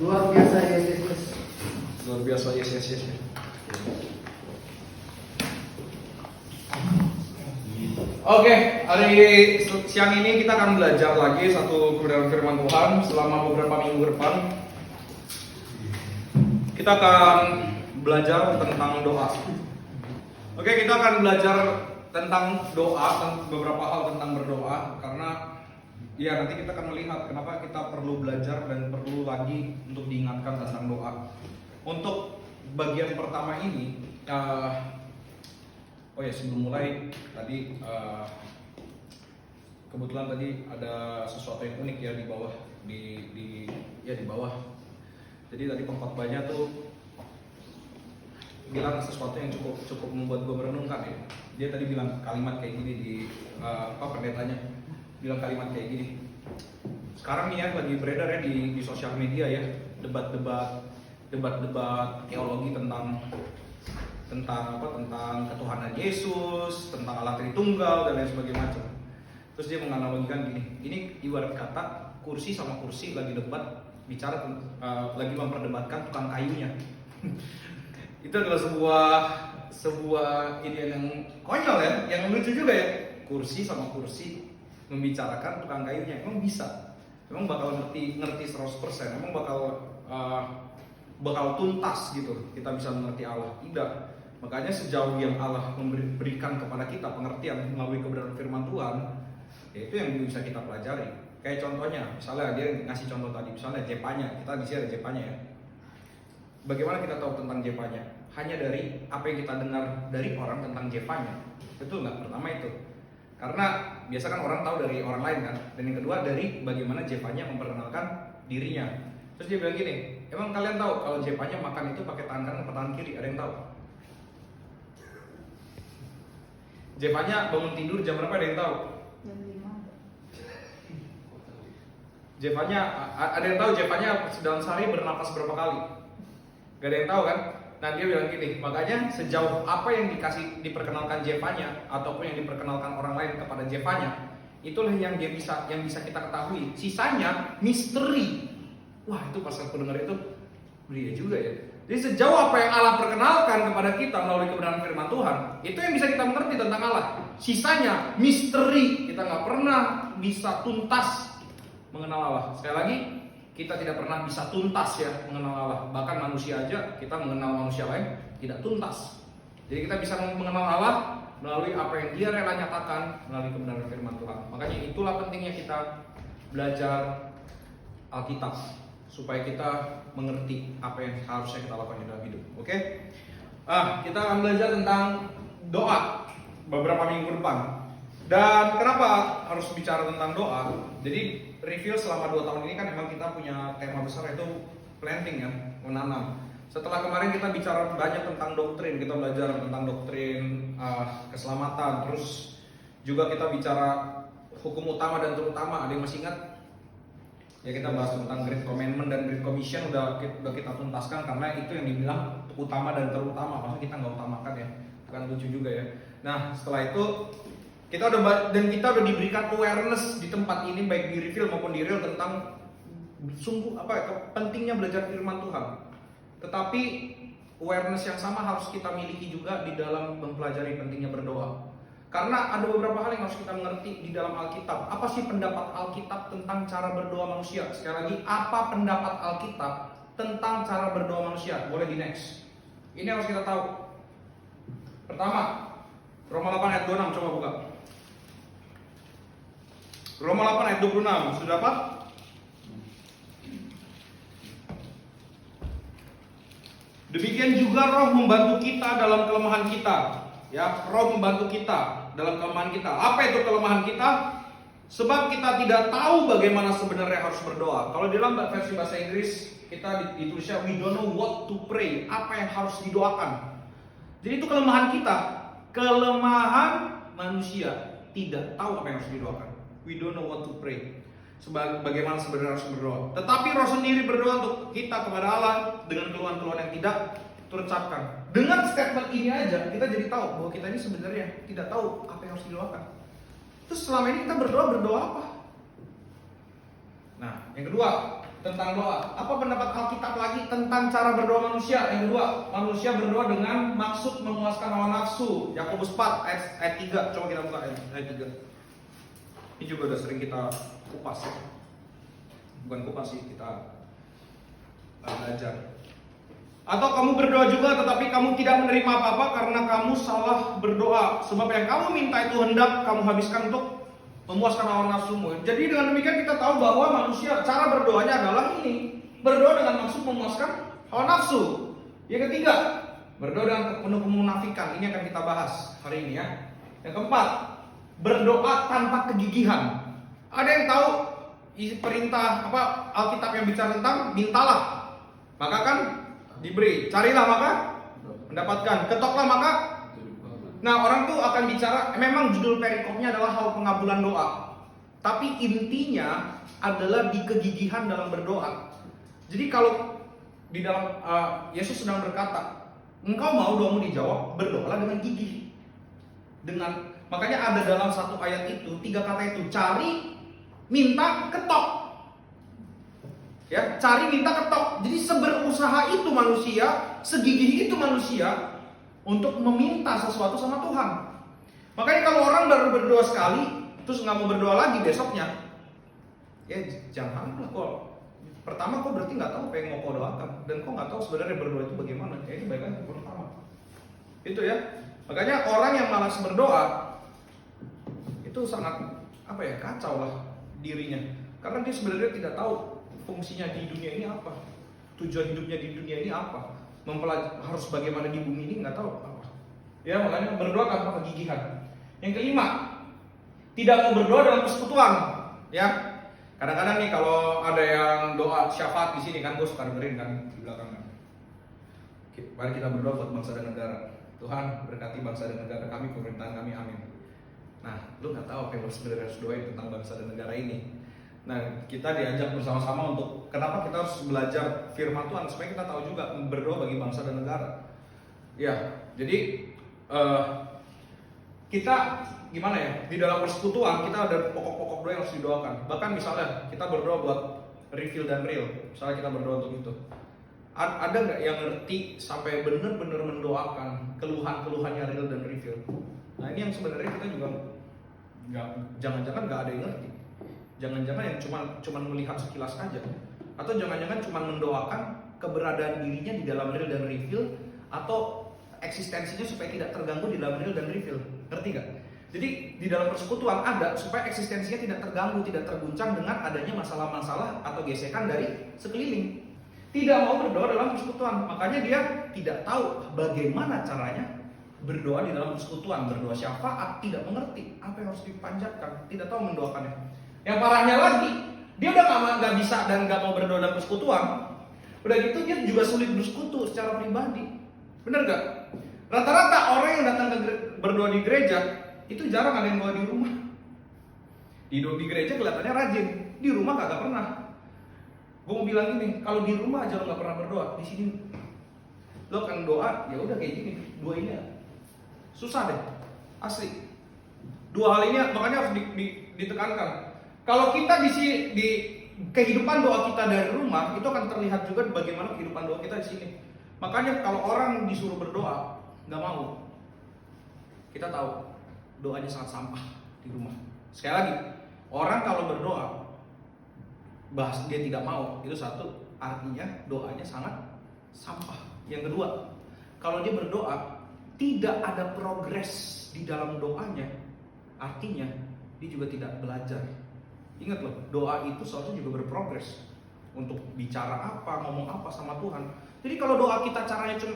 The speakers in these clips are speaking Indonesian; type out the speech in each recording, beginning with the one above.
Luar biasa, yes. Luar biasa, yes. Oke, hari siang ini kita akan belajar lagi satu kebenaran firman Tuhan selama beberapa minggu ke depan. Kita akan belajar tentang doa. Oke, kita akan belajar tentang doa, beberapa hal tentang berdoa, karena ya nanti kita akan melihat kenapa kita perlu belajar dan perlu lagi untuk diingatkan tentang doa. Untuk bagian pertama ini, sebelum mulai tadi kebetulan tadi ada sesuatu yang unik ya di bawah di bawah. Jadi tadi pengkhotbahnya tuh bilang sesuatu yang cukup membuat gue merenungkan ya. Dia tadi bilang kalimat kayak gini di pendetanya bilang kalimat kayak gini. Sekarang nih ya lagi beredar ya di sosial media ya debat-debat teologi tentang ketuhanan Yesus, tentang Allah Tritunggal dan lain sebagainya macam. Terus dia menganalogikan gini, ini ibarat kata kursi sama kursi lagi debat bicara lagi memperdebatkan tukang kayunya. Itu adalah sebuah ide yang konyol ya, yang lucu juga ya. Kursi sama kursi membicarakan tukang kayunya, emang bisa? Emang bakal ngerti 100%? Emang bakal tuntas gitu? Kita bisa mengerti Allah? Tidak. Makanya sejauh yang Allah memberikan kepada kita pengertian melalui kebenaran firman Tuhan, ya itu yang bisa kita pelajari. Kayak contohnya, misalnya dia ngasih contoh tadi, misalnya jepanya, kita di sini ada jepanya ya. Bagaimana kita tahu tentang jepanya? Hanya dari apa yang kita dengar dari orang tentang jepanya. Betul nggak? Pertama itu. Karena biasa kan orang tahu dari orang lain kan. Dan yang kedua dari bagaimana jepanya memperkenalkan dirinya. Terus dia bilang gini, emang kalian tahu kalau jepanya makan itu pakai tangan kanan atau tangan kiri? Ada yang tahu? Jepanya bangun tidur jam berapa? Ada yang tahu? Jam 5. Jepanya, ada yang tahu Jepanya dalam sehari bernapas berapa kali? Gak ada yang tahu kan? Nah dia bilang gini, makanya sejauh apa yang diperkenalkan Jepanya ataupun yang diperkenalkan orang lain kepada Jepanya, itulah yang bisa kita ketahui. Sisanya misteri. Wah itu pas aku dengar itu, belia juga ya. Jadi sejauh apa yang Allah perkenalkan kepada kita melalui kebenaran firman Tuhan, itu yang bisa kita mengerti tentang Allah. Sisanya misteri, kita nggak pernah bisa tuntas mengenal Allah. Sekali lagi, kita tidak pernah bisa tuntas ya mengenal Allah. Bahkan manusia aja, kita mengenal manusia lain tidak tuntas. Jadi kita bisa mengenal Allah melalui apa yang Dia rela nyatakan melalui kebenaran firman Tuhan. Makanya itulah pentingnya kita belajar Alkitab supaya kita mengerti apa yang harusnya kita lakukan di dalam hidup. Oke? Kita akan belajar tentang doa beberapa minggu depan. Dan kenapa harus bicara tentang doa? Jadi review selama 2 tahun ini kan memang kita punya tema besar yaitu planting ya, menanam. Setelah kemarin kita bicara banyak tentang doktrin, kita belajar tentang doktrin keselamatan, terus juga kita bicara hukum utama dan terutama. Ada yang masih ingat? Ya kita bahas tentang Great Commandment dan Great Commission udah kita tuntaskan karena itu yang dibilang utama dan terutama. Maksudnya kita nggak utamakan ya, kan lucu juga ya. Nah setelah itu kita udah diberikan awareness di tempat ini baik di reveal maupun di real tentang sungguh pentingnya belajar firman Tuhan. Tetapi awareness yang sama harus kita miliki juga di dalam mempelajari pentingnya berdoa. Karena ada beberapa hal yang harus kita mengerti di dalam Alkitab. Apa sih pendapat Alkitab tentang cara berdoa manusia? Sekali lagi, apa pendapat Alkitab tentang cara berdoa manusia? Boleh di next. Ini harus kita tahu. Pertama, Roma 8 ayat 26, coba buka. Roma 8 ayat 26, sudah dapat? Demikian juga Roh membantu kita dalam kelemahan kita. Ya, Roh membantu kita dalam kelemahan kita. Apa itu kelemahan kita? Sebab kita tidak tahu bagaimana sebenarnya harus berdoa. Kalau di dalam versi bahasa Inggris kita ditulisnya we don't know what to pray. Apa yang harus didoakan? Jadi itu kelemahan kita. Kelemahan manusia tidak tahu apa yang harus didoakan. We don't know what to pray. Bagaimana sebenarnya harus berdoa. Tetapi Roh sendiri berdoa untuk kita kepada Allah dengan keluhan-keluhan yang tidak terucapkan. Dengan statement ini aja kita jadi tahu bahwa kita ini sebenarnya tidak tahu apa yang harus didoakan. Terus selama ini kita berdoa apa? Nah, yang kedua, tentang doa. Apa pendapat Alkitab lagi tentang cara berdoa manusia? Yang kedua, manusia berdoa dengan maksud memuaskan hawa nafsu. Yakobus 4 ayat 3. Coba kita buka ayat 3. Ini juga udah sering kita kupas. Bukan kupas sih, kita belajar. Atau kamu berdoa juga tetapi kamu tidak menerima apa-apa karena kamu salah berdoa. Sebab yang kamu minta itu hendak kamu habiskan untuk memuaskan hawa nafsumu. Jadi dengan demikian kita tahu bahwa manusia cara berdoanya adalah ini. Berdoa dengan maksud memuaskan hawa nafsu. Yang ketiga, berdoa dengan penuh kemunafikan. Ini akan kita bahas hari ini ya. Yang keempat, berdoa tanpa kegigihan. Ada yang tahu isi perintah apa Alkitab yang bicara tentang mintalah, maka kan diberi, carilah maka mendapatkan, ketoklah maka. Nah, orang tuh akan bicara, memang judul perikopnya adalah hal pengabulan doa, tapi intinya adalah di kegigihan dalam berdoa. Jadi kalau di dalam Yesus sedang berkata, engkau mau doamu dijawab, berdoalah dengan gigih. Makanya ada dalam satu ayat itu 3 kata itu, cari, minta, ketok. Ya, cari, minta, ketok. Jadi seberusaha itu manusia, segigih itu manusia untuk meminta sesuatu sama Tuhan. Makanya kalau orang baru berdoa sekali, terus nggak mau berdoa lagi besoknya, ya janganlah kok. Pertama kok berarti nggak tahu apa yang mau kau doakan, dan kau nggak tahu sebenarnya berdoa itu bagaimana. Ya ini baiknya yang pertama. Itu ya. Makanya orang yang malas berdoa itu sangat kacau lah dirinya, karena dia sebenarnya tidak tahu fungsinya di dunia ini apa, tujuan hidupnya di dunia ini apa. Harus bagaimana di bumi ini nggak tahu apa. Ya makanya berdoa tanpa kegigihan. Yang kelima, tidak mau berdoa dalam persekutuan. Ya, kadang-kadang nih kalau ada yang doa syafaat di sini kan, gue suka dengerin kan di belakang kan. Mari kita berdoa buat bangsa dan negara. Tuhan berkati bangsa dan negara kami, pemerintahan kami, amin. Nah, lu nggak tahu apa yang sebenarnya harus doain tentang bangsa dan negara ini. Nah, kita diajak bersama-sama untuk kenapa kita harus belajar firman Tuhan supaya kita tahu juga berdoa bagi bangsa dan negara. Ya, jadi kita gimana ya, di dalam persekutuan kita ada pokok-pokok doa yang harus didoakan. Bahkan misalnya kita berdoa buat refill dan real, misalnya kita berdoa untuk itu. Ada nggak yang ngerti sampai benar-benar mendoakan keluhan-keluhannya real dan refill? Nah ini yang sebenarnya kita juga jangan-jangan nggak ada yang ngerti. Jangan-jangan yang cuma melihat sekilas aja, atau jangan-jangan cuma mendoakan keberadaan dirinya di dalam real dan refill, atau eksistensinya supaya tidak terganggu di dalam real dan refill. Ngerti gak? Jadi di dalam persekutuan ada supaya eksistensinya tidak terganggu, tidak terguncang dengan adanya masalah-masalah atau gesekan dari sekeliling. Tidak mau berdoa dalam persekutuan, makanya dia tidak tahu bagaimana caranya berdoa di dalam persekutuan. Berdoa syafaat, tidak mengerti apa yang harus dipanjatkan, tidak tahu mendoakannya. Yang parahnya lagi, dia udah nggak bisa dan nggak mau berdoa dalam persekutuan. Udah gitu dia juga sulit bersekutu secara pribadi. Bener gak? Rata-rata orang yang datang berdoa di gereja itu jarang ada yang doa di rumah. Di gereja kelihatannya rajin, di rumah kagak pernah. Gue mau bilang gini, kalau di rumah aja lo nggak pernah berdoa, di sini lo kan doa, ya udah kayak gini, dua ini susah deh, asli. Dua hal ini makanya harus ditekankan. Kalau kita di kehidupan doa kita dari rumah, itu akan terlihat juga bagaimana kehidupan doa kita di sini. Makanya kalau orang disuruh berdoa, nggak mau. Kita tahu doanya sangat sampah di rumah. Sekali lagi, orang kalau berdoa, bahas dia tidak mau, itu satu, artinya doanya sangat sampah. Yang kedua, kalau dia berdoa tidak ada progres di dalam doanya, artinya dia juga tidak belajar. Ingat loh, doa itu seharusnya juga berprogres untuk bicara apa, ngomong apa sama Tuhan. Jadi kalau doa kita caranya cuma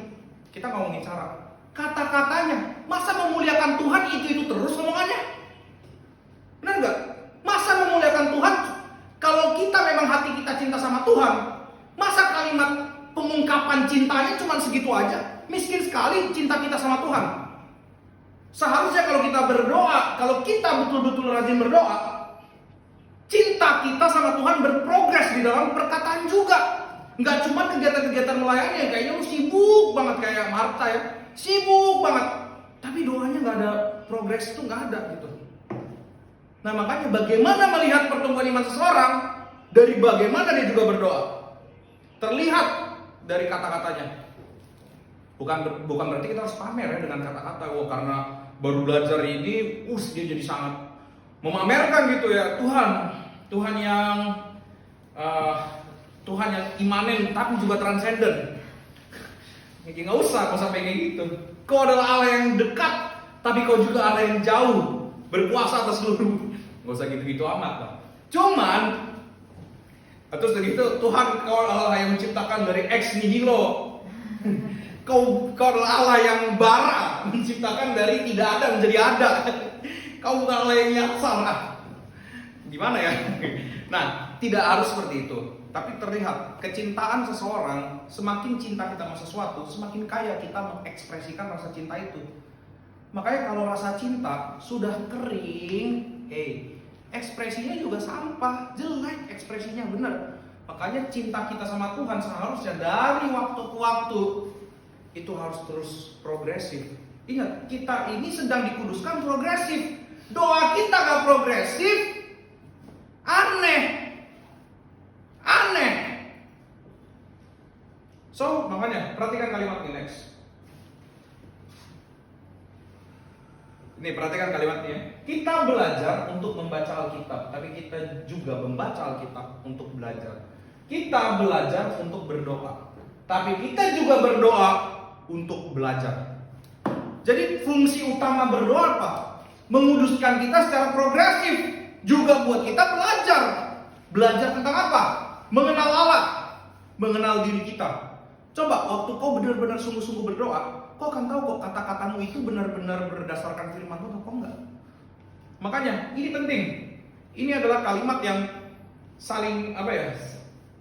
kita ngomongin cara, kata-katanya, masa memuliakan Tuhan itu terus ngomongannya? Benar nggak? Masa memuliakan Tuhan? Kalau kita memang hati kita cinta sama Tuhan, masa kalimat pengungkapan cintanya cuma segitu aja? Miskin sekali cinta kita sama Tuhan. Seharusnya kalau kita berdoa, kalau kita betul-betul rajin berdoa, cinta kita sama Tuhan berprogres di dalam perkataan juga. Nggak cuma kegiatan-kegiatan melayani yang kayaknya lu sibuk banget kayak Marta ya, sibuk banget, tapi doanya nggak ada progres, itu nggak ada gitu. Nah makanya bagaimana melihat pertumbuhan iman seseorang? dari bagaimana dia juga berdoa. Terlihat dari kata-katanya. Bukan berarti kita harus pamer ya dengan kata-kata. Oh, karena baru belajar ini, dia jadi sangat memamerkan gitu ya. Tuhan yang imanen tapi juga transenden. Nggak usah kau sampai kayak gitu. Kau adalah Allah yang dekat, tapi kau juga Allah yang jauh, berkuasa atas seluruh. Nggak usah gitu-gitu amat lah. Cuman, terus begitu Tuhan kau Allah yang menciptakan dari ex nihilo. Kau adalah Allah yang bara, menciptakan dari tidak ada menjadi ada. Kau bukan Allah yang nyasar. Gimana ya? Nah, tidak harus seperti itu. Tapi terlihat kecintaan seseorang, semakin cinta kita sama sesuatu, semakin kaya kita mengekspresikan rasa cinta itu. Makanya kalau rasa cinta sudah kering, ekspresinya juga sampah, jelek ekspresinya, bener. Makanya cinta kita sama Tuhan seharusnya dari waktu ke waktu itu harus terus progresif. Ingat, kita ini sedang dikuduskan progresif. Doa kita gak progresif, aneh. So, makanya perhatikan kalimat ini next. Ini perhatikan kalimatnya. Kita belajar untuk membaca Alkitab, tapi kita juga membaca Alkitab untuk belajar. Kita belajar untuk berdoa, tapi kita juga berdoa untuk belajar. Jadi fungsi utama berdoa apa? Menguduskan kita secara progresif. Juga buat kita belajar. Belajar tentang apa? Mengenal Allah, mengenal diri kita. Coba waktu kau benar-benar sungguh-sungguh berdoa, kau akan tahu kok kata-katamu itu benar-benar berdasarkan firman Tuhan atau enggak. Makanya ini penting. Ini adalah kalimat yang saling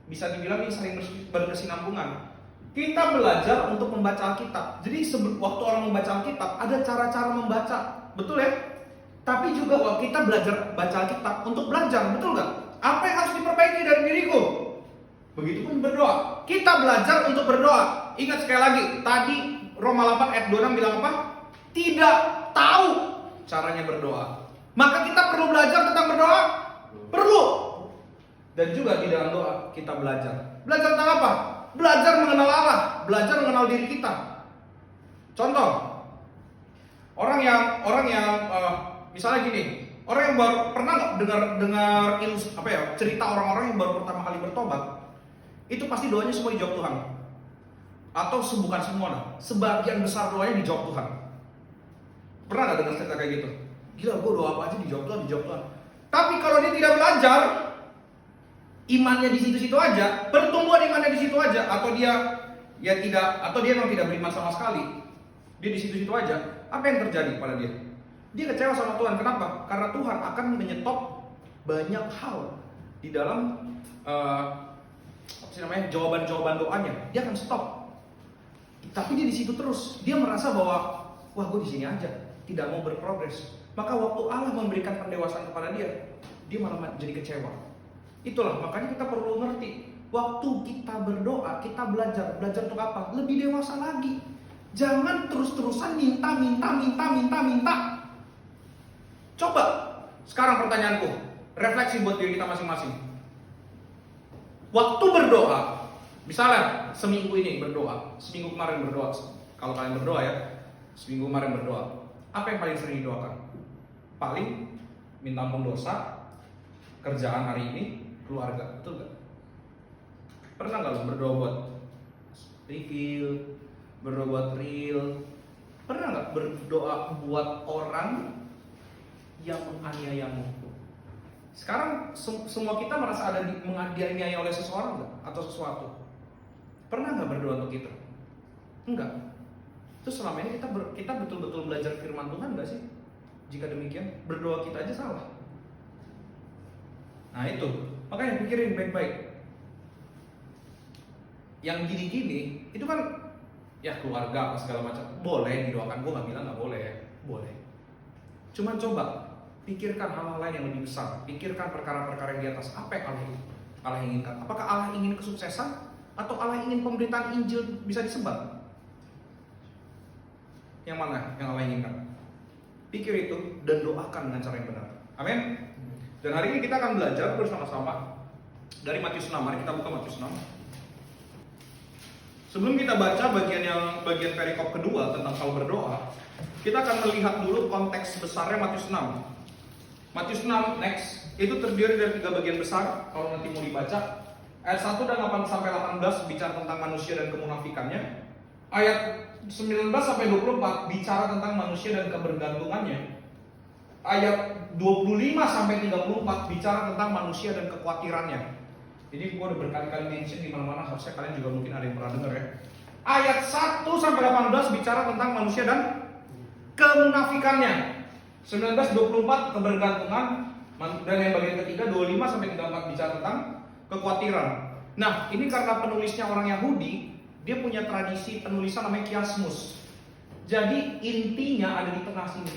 bisa dibilang ini saling berkesinambungan. Kita belajar untuk membaca Alkitab. Jadi waktu orang membaca Alkitab ada cara-cara membaca, betul ya? Tapi juga waktu kita belajar baca Alkitab untuk belajar, betul nggak? Apa yang harus diperbaiki dari diriku? Begitupun berdoa. Kita belajar untuk berdoa. Ingat sekali lagi, tadi Roma 8 ayat 26 bilang apa? Tidak tahu caranya berdoa. Maka kita perlu belajar tentang berdoa? Perlu. Dan juga di dalam doa kita belajar. Belajar tentang apa? Belajar mengenal Allah, belajar mengenal diri kita. Contoh, orang yang misalnya gini, orang yang baru pernah nggak dengar cerita orang-orang yang baru pertama kali bertobat, itu pasti doanya semua dijawab Tuhan. Atau bukan semua, sebagian besar doanya dijawab Tuhan. Pernah nggak dengar cerita kayak gitu? Gila, gue doa apa aja dijawab Tuhan. Tapi kalau dia tidak belajar, imannya di situ-situ aja, pertumbuhan imannya di situ aja, atau dia memang tidak beriman sama sekali, dia di situ-situ aja, apa yang terjadi pada dia? Dia kecewa sama Tuhan. Kenapa? Karena Tuhan akan menyetop banyak hal di dalam jawaban-jawaban doanya. Dia akan stop. Tapi dia di situ terus. Dia merasa bahwa wah, gue di sini aja, tidak mau berprogres. Maka waktu Allah memberikan pendewasaan kepada dia malah jadi kecewa. Itulah makanya kita perlu ngerti, waktu kita berdoa, kita belajar untuk apa? Lebih dewasa lagi. Jangan terus-terusan minta. Coba sekarang pertanyaanku, refleksi buat diri kita masing-masing. Waktu berdoa, misalnya seminggu ini berdoa, seminggu kemarin berdoa. Kalau kalian berdoa ya, seminggu kemarin berdoa. Apa yang paling sering didoakan? Paling minta ampun dosa, kerjaan hari ini, keluarga, betul gak? Pernah gak lo berdoa buat reveal, berdoa buat real? Pernah gak berdoa buat orang yang menganiayamu? Sekarang semua kita merasa ada dianiaya oleh seseorang gak? Atau sesuatu? Pernah gak berdoa untuk kita? Enggak. Terus selama ini kita betul-betul belajar firman Tuhan gak sih? Jika demikian, berdoa kita aja salah. Nah itu, makanya pikirin baik-baik. Yang gini-gini, itu kan ya keluarga segala macam, boleh didoakan. Gue gak bilang gak boleh ya, boleh. Cuman coba pikirkan hal-hal lain yang lebih besar. Pikirkan perkara-perkara yang di atas. Apa yang Allah inginkan? Apakah Allah ingin kesuksesan? Atau Allah ingin pemberitaan Injil bisa disebar? Yang mana yang Allah inginkan? Pikir itu dan doakan dengan cara yang benar. Amin. Dan hari ini kita akan belajar bersama-sama dari Matius 6. Mari kita buka Matius 6. Sebelum kita baca bagian perikop kedua tentang hal berdoa, kita akan melihat dulu konteks besarnya Matius 6. Matius 6 next itu terdiri dari 3 bagian besar. Kalau nanti mau dibaca, ayat 1 dan 8 sampai 18 bicara tentang manusia dan kemunafikannya. Ayat 19 sampai 24 bicara tentang manusia dan kebergantungannya. Ayat 25 sampai 34 bicara tentang manusia dan kekhawatirannya. Jadi gue udah berkali-kali mention di mana-mana, harusnya kalian juga mungkin ada yang pernah dengar ya. Ayat 1 sampai 18 bicara tentang manusia dan kemunafikannya. 19 24 kebergantungan, dan yang bagian ketiga 25 sampai 34 bicara tentang kekhawatiran. Nah, ini karena penulisnya orang Yahudi, dia punya tradisi penulisan namanya kiasmus. Jadi intinya ada di tengah sini.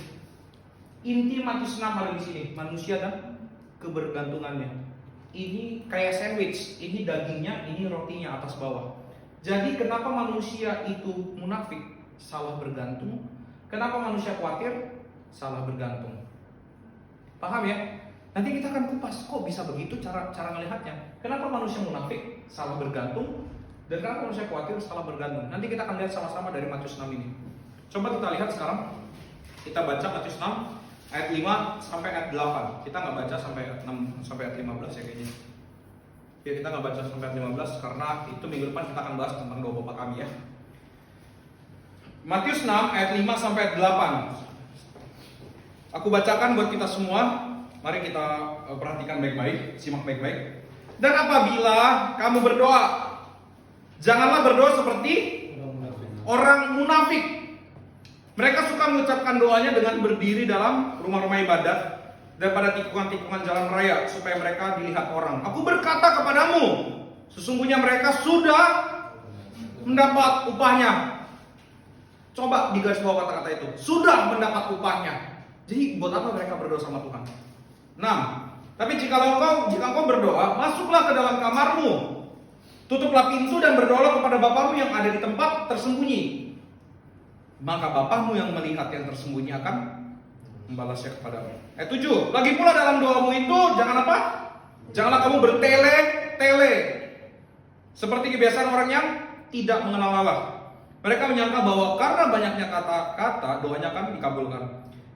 Inti Matius 6 ada di sini, manusia dan kebergantungannya. Ini kayak sandwich, ini dagingnya, ini rotinya atas bawah. Jadi kenapa manusia itu munafik? Salah bergantung. Kenapa manusia khawatir? Salah bergantung. Paham ya? Nanti kita akan kupas, kok bisa begitu cara melihatnya. Kenapa manusia munafik? Salah bergantung. Dan kenapa manusia khawatir? Salah bergantung. Nanti kita akan lihat sama-sama dari Matius 6 ini. Coba kita lihat sekarang. Kita baca Matius 6 ayat 5 sampai ayat 8. Kita nggak baca sampai ayat 6 sampai ayat 15 ya kayaknya. Ya, kita nggak baca sampai ayat 15 karena itu minggu depan kita akan bahas tentang doa Bapa kami ya. Matius 6 ayat 5 sampai ayat 8. Aku bacakan buat kita semua. Mari kita perhatikan baik-baik, simak baik-baik. Dan apabila kamu berdoa, janganlah berdoa seperti orang munafik. Mereka suka mengucapkan doanya dengan berdiri dalam rumah-rumah ibadat dan pada tikungan-tikungan jalan raya supaya mereka dilihat orang. Aku berkata kepadamu, sesungguhnya mereka sudah mendapat upahnya. Coba digaris bawah kata-kata itu. Sudah mendapat upahnya. Jadi buat apa mereka berdoa sama Tuhan? 6. Tapi jika engkau berdoa, masuklah ke dalam kamarmu, tutuplah pintu dan berdoalah kepada Bapamu yang ada di tempat tersembunyi. Maka Bapamu yang melihat yang tersembunyi akan membalasnya kepadamu. Ayat 7. Lagi pula dalam doamu itu jangan apa? Janganlah kamu bertele-tele seperti kebiasaan orang yang tidak mengenal Allah. Mereka menyangka bahwa karena banyaknya kata-kata doanya akan dikabulkan.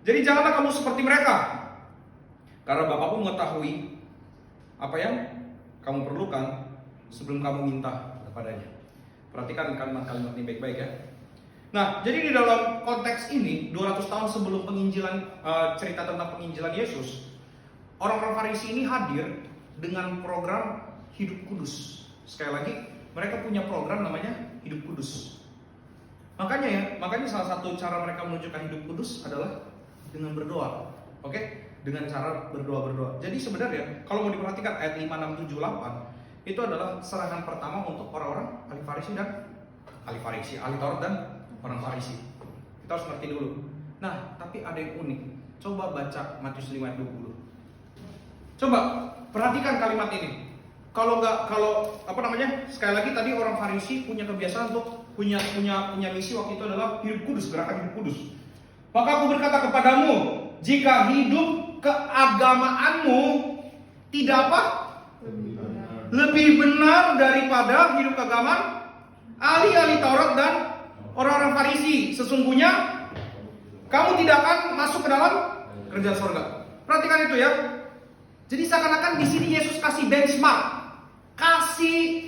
Jadi janganlah kamu seperti mereka. Karena Bapakmu mengetahui apa yang kamu perlukan sebelum kamu minta kepadanya. Perhatikan kalimat-kalimat ini baik-baik ya. Nah, jadi di dalam konteks ini 200 tahun sebelum penginjilan, cerita tentang penginjilan Yesus, orang-orang Farisi ini hadir dengan program hidup kudus. Sekali lagi, mereka punya program namanya hidup kudus. Makanya salah satu cara mereka menunjukkan hidup kudus adalah dengan berdoa. Oke? Dengan cara berdoa. Jadi sebenarnya kalau mau diperhatikan ayat 5, 6, 7, 8 itu adalah serangan pertama untuk orang-orang ahli Taurat dan orang Farisi. Kita harus ngerti dulu. Nah, tapi ada yang unik. Coba baca Matius 5 ayat 20. Coba perhatikan kalimat ini. Sekali lagi tadi orang Farisi punya kebiasaan untuk punya misi waktu itu adalah hidup kudus, gerakan hidup kudus. Maka aku berkata kepadamu, jika hidup keagamaanmu tidak apa? Lebih benar daripada hidup keagamaan ahli-ahli Taurat dan orang-orang Farisi, sesungguhnya kamu tidak akan masuk ke dalam kerajaan surga. Perhatikan itu ya. Jadi seakan-akan di sini Yesus kasih benchmark, kasih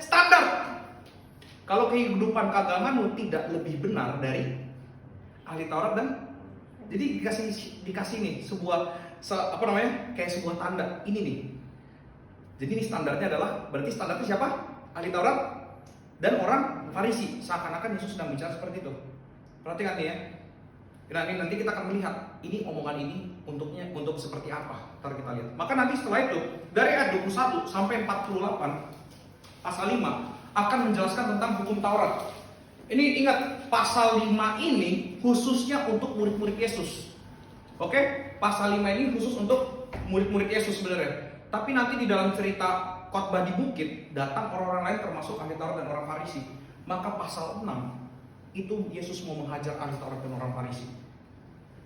standar. Kalau kehidupan keagamaanmu tidak lebih benar dari ahli Taurat dan jadi dikasih nih kayak sebuah tanda ini nih. Jadi ini standarnya adalah berarti standarnya siapa? Ahli Taurat dan orang Farisi. Seakan-akan Yesus sedang bicara seperti itu. Perhatikan nih ya. Nah, nanti kita akan melihat ini omongan ini untuk seperti apa. Ntar kita lihat. Maka nanti setelah itu dari ayat 21 sampai 48 pasal 5 akan menjelaskan tentang hukum Taurat. Ini ingat, pasal 5 ini khususnya untuk murid-murid Yesus. Oke? Pasal 5 ini khusus untuk murid-murid Yesus sebenarnya. Tapi nanti di dalam cerita khotbah di bukit datang orang-orang lain termasuk ahli Taurat dan orang Farisi. Maka pasal 6 itu Yesus mau menghajar ahli Taurat dan orang Farisi.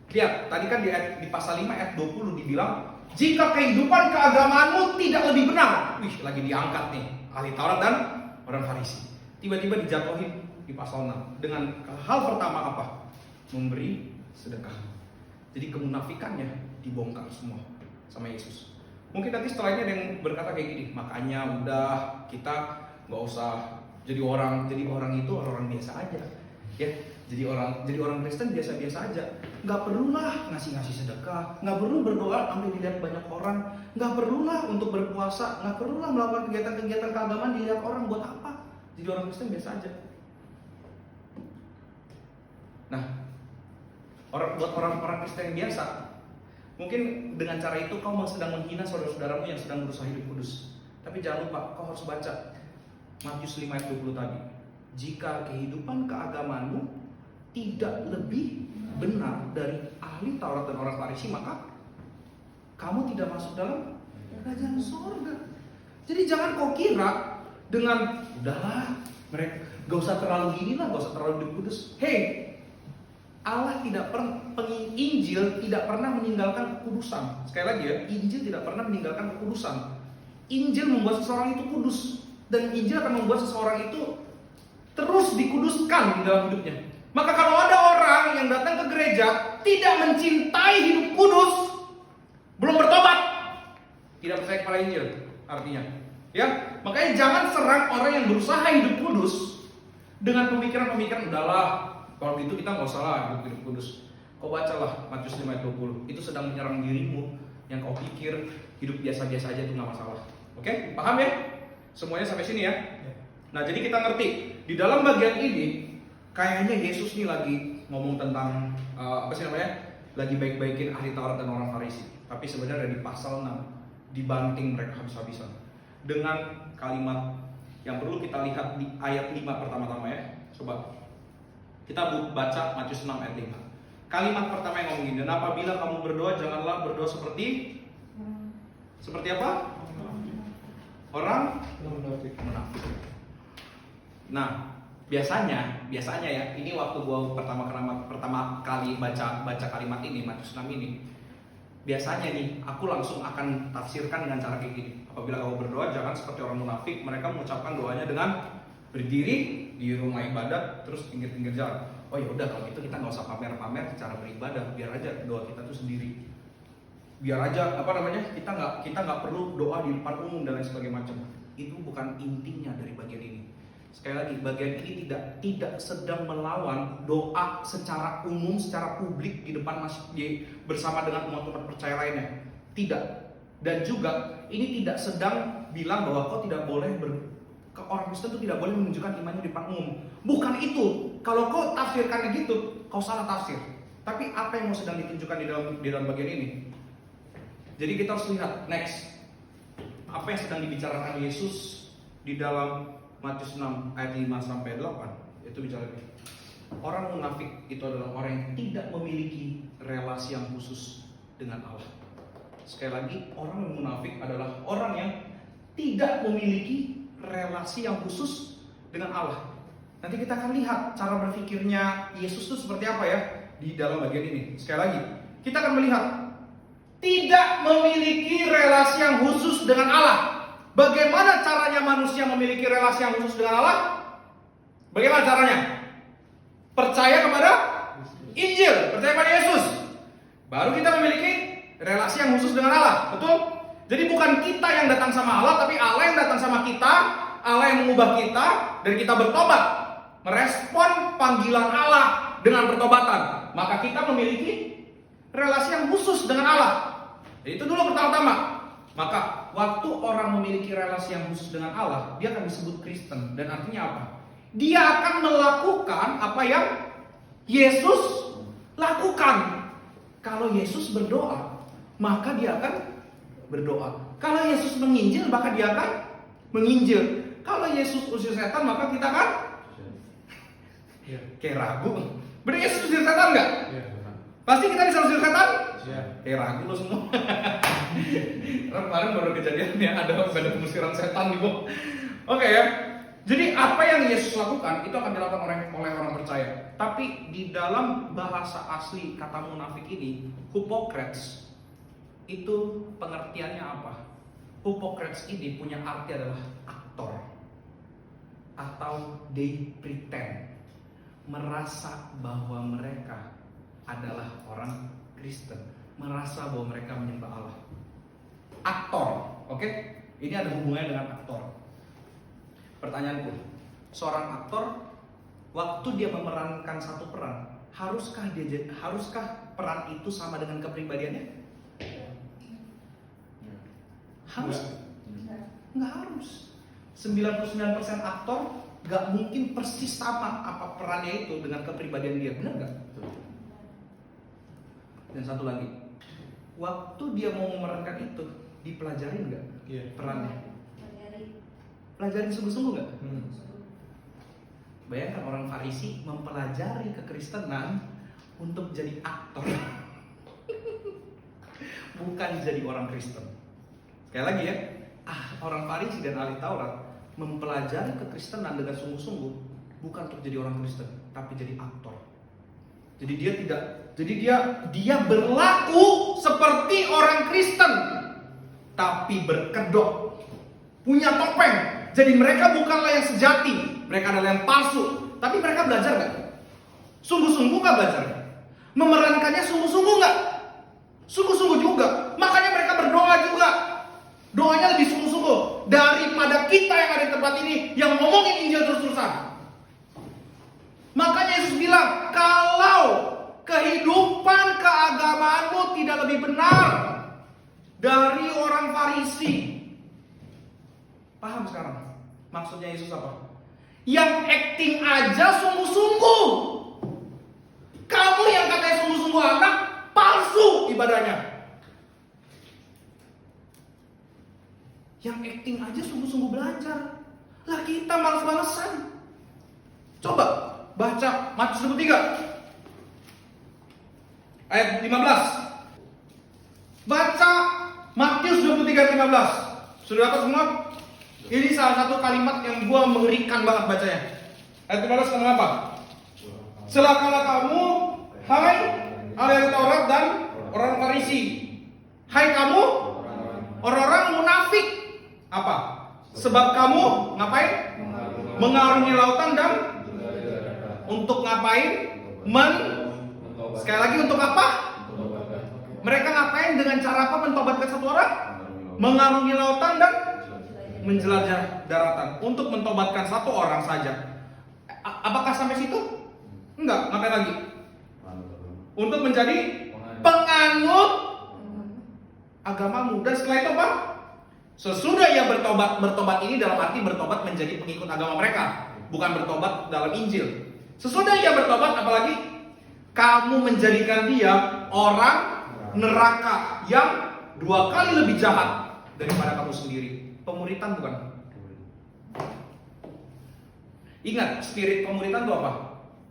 Lihat, tadi kan di pasal 5 ayat 20 dibilang jika kehidupan keagamaanmu tidak lebih benar. Wih, lagi diangkat nih ahli Taurat dan orang Farisi. Tiba-tiba dijatuhin di pasal 6 dengan hal pertama apa? Memberi sedekah. Jadi kemunafikannya dibongkar semua sama Yesus. Mungkin nanti setelah ini ada yang berkata kayak gini, makanya udah kita nggak usah jadi orang itu orang biasa aja, ya. Jadi orang Kristen biasa-biasa aja. Nggak perlulah ngasih sedekah, nggak perlu berdoa sampai dilihat banyak orang, nggak perlulah untuk berpuasa, nggak perlulah melakukan kegiatan-kegiatan keagamaan dilihat orang. Buat apa? Jadi orang Kristen biasa aja. Nah, buat orang-orang Kristen yang biasa, mungkin dengan cara itu kau sedang menghina saudara-saudaramu yang sedang berusaha hidup kudus. Tapi jangan lupa, kau harus baca Matius 5 ayat 20 tadi. Jika kehidupan keagamaanmu tidak lebih benar dari ahli Taurat dan orang Farisi, maka kamu tidak masuk dalam kerajaan surga. Jadi jangan kau kira dengan udahlah mereka gak usah terlalu gini lah, gak usah terlalu hidup kudus. Hey, Allah tidak pernah, Injil tidak pernah meninggalkan kekudusan. Sekali lagi ya, Injil tidak pernah meninggalkan kekudusan. Injil membuat seseorang itu kudus, dan Injil akan membuat seseorang itu terus dikuduskan di dalam hidupnya. Maka kalau ada orang yang datang ke gereja tidak mencintai hidup kudus, belum bertobat, tidak percaya kepada Injil, artinya. Ya, makanya jangan serang orang yang berusaha hidup kudus dengan pemikiran-pemikiran udahlah, kalau gitu kita nggak usah lah hidup kudus. Kau bacalah Matius 5 ayat 20, itu sedang menyerang dirimu yang kau pikir hidup biasa-biasa aja itu nggak masalah. Oke, paham ya? Semuanya sampai sini ya. Nah, jadi kita ngerti di dalam bagian ini kayaknya Yesus nih lagi ngomong tentang lagi baik-baikin ahli Taurat dan orang Farisi. Tapi sebenarnya di pasal 6 dibanting mereka habis-habisan dengan kalimat yang perlu kita lihat di ayat 5 pertama-tama ya. Coba kita baca Matius 6 ayat 5. Kalimat pertama yang ngomongin, dan apabila kamu berdoa janganlah berdoa seperti apa? Orang munafik. Nah, biasanya ya, ini waktu gua pertama kali baca kalimat ini, Matius 6 ini. Biasanya nih, aku langsung akan tafsirkan dengan cara kayak gini. Apabila kamu berdoa jangan seperti orang munafik, mereka mengucapkan doanya dengan berdiri di rumah ibadat terus pinggir-pinggir jalan. Oh ya udah, kalau gitu kita nggak usah pamer-pamer cara beribadah, biar aja doa kita tuh sendiri. Biar aja kita nggak perlu doa di depan umum dan lain sebagainya macam. Itu bukan intinya dari bagian ini. Sekali lagi, bagian ini tidak sedang melawan doa secara umum, secara publik di depan masjid bersama dengan umat-umat percaya lainnya. Tidak. Dan juga ini tidak sedang bilang bahwa kau tidak boleh orang Kristen itu tidak boleh menunjukkan imannya di depan umum. Bukan itu. Kalau kau tafsirkan gitu, kau salah tafsir. Tapi apa yang mau sedang ditunjukkan di dalam bagian ini? Jadi kita harus lihat next. Apa yang sedang dibicarakan Yesus di dalam Matius 6 ayat 5 sampai 8. Itu bicara orang munafik itu adalah orang yang tidak memiliki relasi yang khusus dengan Allah. Sekali lagi, orang yang munafik adalah orang yang tidak memiliki relasi yang khusus dengan Allah. Nanti kita akan lihat cara berpikirnya Yesus itu seperti apa ya di dalam bagian ini. Sekali lagi, kita akan melihat tidak memiliki relasi yang khusus dengan Allah. Bagaimana caranya manusia memiliki relasi yang khusus dengan Allah? Bagaimana caranya? Percaya kepada Injil, percaya kepada Yesus. Baru kita memiliki relasi yang khusus dengan Allah, betul? Jadi bukan kita yang datang sama Allah, tapi Allah yang datang sama kita, Allah yang mengubah kita, dan kita bertobat, merespon panggilan Allah dengan pertobatan. Maka kita memiliki relasi yang khusus dengan Allah. Jadi itu dulu pertama-tama. Maka waktu orang memiliki relasi yang khusus dengan Allah, dia akan disebut Kristen. Dan artinya apa? Dia akan melakukan apa yang Yesus lakukan. Kalau Yesus berdoa, maka dia akan berdoa. Kalau Yesus menginjil, maka dia akan menginjil. Kalau Yesus usir setan, maka kita kan kayak ragu. Benar Yesus usir setan nggak? Pasti kita bisa usir setan? Kayak ragu lo semua. Kemarin baru kejadiannya ada pengusiran setan di bawah. Oke ya. Jadi apa yang Yesus lakukan itu akan dilakukan oleh orang percaya. Tapi di dalam bahasa asli kata munafik ini, hypocrites, itu pengertiannya apa? Hypocrites ini punya arti adalah aktor atau they pretend, merasa bahwa mereka adalah orang Kristen, merasa bahwa mereka menyembah Allah. Aktor, oke? Ini ada hubungannya dengan aktor. Pertanyaanku, seorang aktor waktu dia memerankan satu peran, haruskah peran itu sama dengan kepribadiannya? Harus? Nggak harus. 99% aktor nggak mungkin persis sama apa perannya itu dengan kepribadian dia, benar nggak? Dan satu lagi, waktu dia mau memerankan itu, dipelajarin nggak perannya? Pelajarin sungguh-sungguh nggak? Bayangkan orang Farisi mempelajari kekristenan untuk jadi aktor, bukan jadi orang Kristen. Sekali lagi ya, orang Farisi dan ahli Taurat mempelajari kekristenan dengan sungguh-sungguh bukan untuk jadi orang Kristen, tapi jadi aktor. Jadi dia berlaku seperti orang Kristen, tapi berkedok, punya topeng. Jadi mereka bukanlah yang sejati, mereka adalah yang palsu. Tapi mereka belajar nggak? Sungguh-sungguh nggak belajar? Memerankannya sungguh-sungguh nggak? Sungguh-sungguh juga. Makanya mereka berdoa juga. Doanya lebih sungguh-sungguh daripada kita yang ada di tempat ini yang ngomongin Injil terus-terusan. Makanya Yesus bilang, kalau kehidupan keagamaanmu tidak lebih benar dari orang Farisi. Paham sekarang maksudnya Yesus apa? Yang acting aja sungguh-sungguh. Kamu yang katanya sungguh-sungguh anak, palsu ibadahnya. Yang acting aja sungguh-sungguh belajar. Lah kita malas-malesan. Coba baca Matius 23 ayat 15. Baca Matius 23 ayat 15. Sudah dapat semua? Ini salah satu kalimat yang gua mengerikan banget bacanya. Ayat 15 ngomong apa? Celakalah kamu, hai ahli Taurat dan orang Farisi. Hai kamu, orang-orang munafik. Apa? Sebab kamu ngapain? Mengarungi lautan dan untuk ngapain? Sekali lagi untuk apa? Mereka ngapain dengan cara apa mentobatkan satu orang? Mengarungi lautan dan menjelajah daratan untuk mentobatkan satu orang saja. Apakah sampai situ? Enggak, ngapain lagi? Untuk menjadi penganut agamamu. Dan setelah itu apa? Sesudah ia bertobat ini dalam arti bertobat menjadi pengikut agama mereka, bukan bertobat dalam Injil. Sesudah ia bertobat, apalagi? Kamu menjadikan dia orang neraka yang 2 kali lebih jahat daripada kamu sendiri. Pemuritan bukan? Ingat, spirit pemuritan itu apa?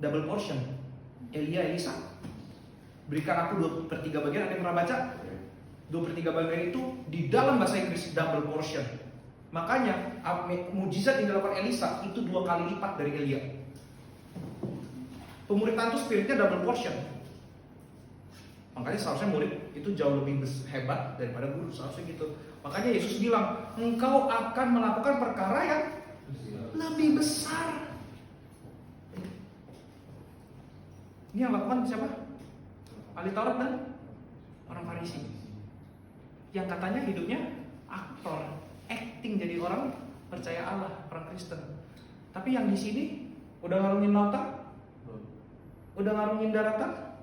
Double portion. Elia, Elisa. Berikan aku 2/3 bagian. Ada yang pernah baca? 2/3 bagian itu di dalam bahasa Inggris double portion. Makanya mujizat yang dilakukan Elisa itu 2 kali lipat dari Elia. Pemuritan itu spiritnya double portion. Makanya seharusnya murid itu jauh lebih hebat daripada guru, seharusnya gitu. Makanya Yesus bilang, engkau akan melakukan perkara yang lebih besar. Ini yang lakukan siapa? Ahli Taurat dan orang Farisi. Yang katanya hidupnya aktor, acting jadi orang percaya Allah, orang Kristen. Tapi yang di sini udah ngarungin lautan, udah ngarungin daratan,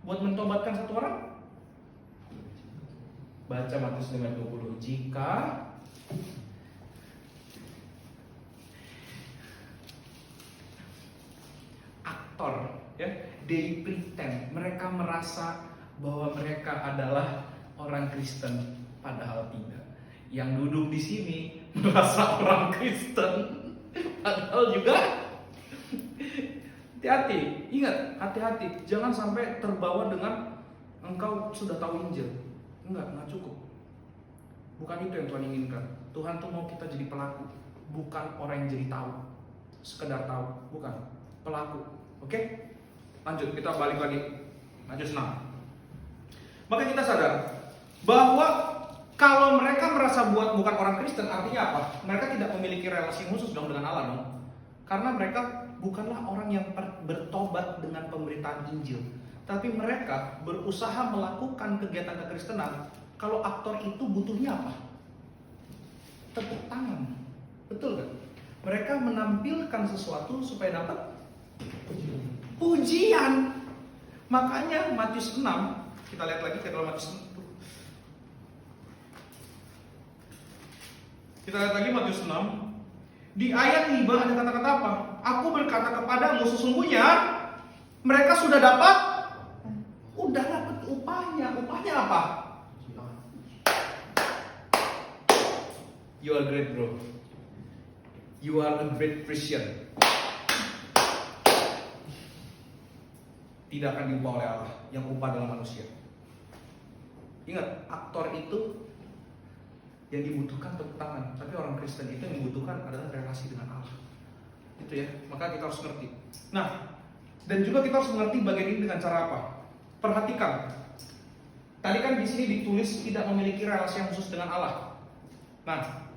buat mentobatkan satu orang. Baca Matius 5:20. Jika aktor, ya, they pretend, mereka merasa bahwa mereka adalah orang Kristen, padahal tidak. Yang duduk di sini merasa orang Kristen, padahal juga. Hati-hati, ingat, hati-hati, jangan sampai terbawa dengan engkau sudah tahu Injil. Enggak cukup. Bukan itu yang Tuhan inginkan. Tuhan tuh mau kita jadi pelaku, bukan orang yang jadi tahu, sekedar tahu, bukan pelaku. Oke? Lanjut, kita balik lagi. Lanjut senang. Maka kita sadar Bahwa kalau mereka merasa bukan orang Kristen, artinya apa? Mereka tidak memiliki relasi khusus dong dengan Allah dong. Karena mereka bukanlah orang yang bertobat dengan pemberitaan Injil, tapi mereka berusaha melakukan kegiatan kekristenan. Kalau aktor itu butuhnya apa? Tepuk tangan. Betul kan? Mereka menampilkan sesuatu supaya dapat pujian. Makanya Matius 6, kita lihat lagi ke dalam Matius 6. Kita lihat lagi Matius 6. Di ayat 5 ada kata-kata apa? Aku berkata kepadamu, sesungguhnya mereka sudah dapat upahnya. Upahnya apa? You are great, bro. You are a great Christian. Tidak akan diubah oleh Allah, yang upah adalah manusia. Ingat, aktor itu yang dibutuhkan tepuk tangan, tapi orang Kristen itu yang dibutuhkan adalah relasi dengan Allah. Itu ya, maka kita harus ngerti. Nah, dan juga kita harus mengerti bagian ini dengan cara apa? Perhatikan. Tadi kan di sini ditulis tidak memiliki relasi yang khusus dengan Allah. Nah,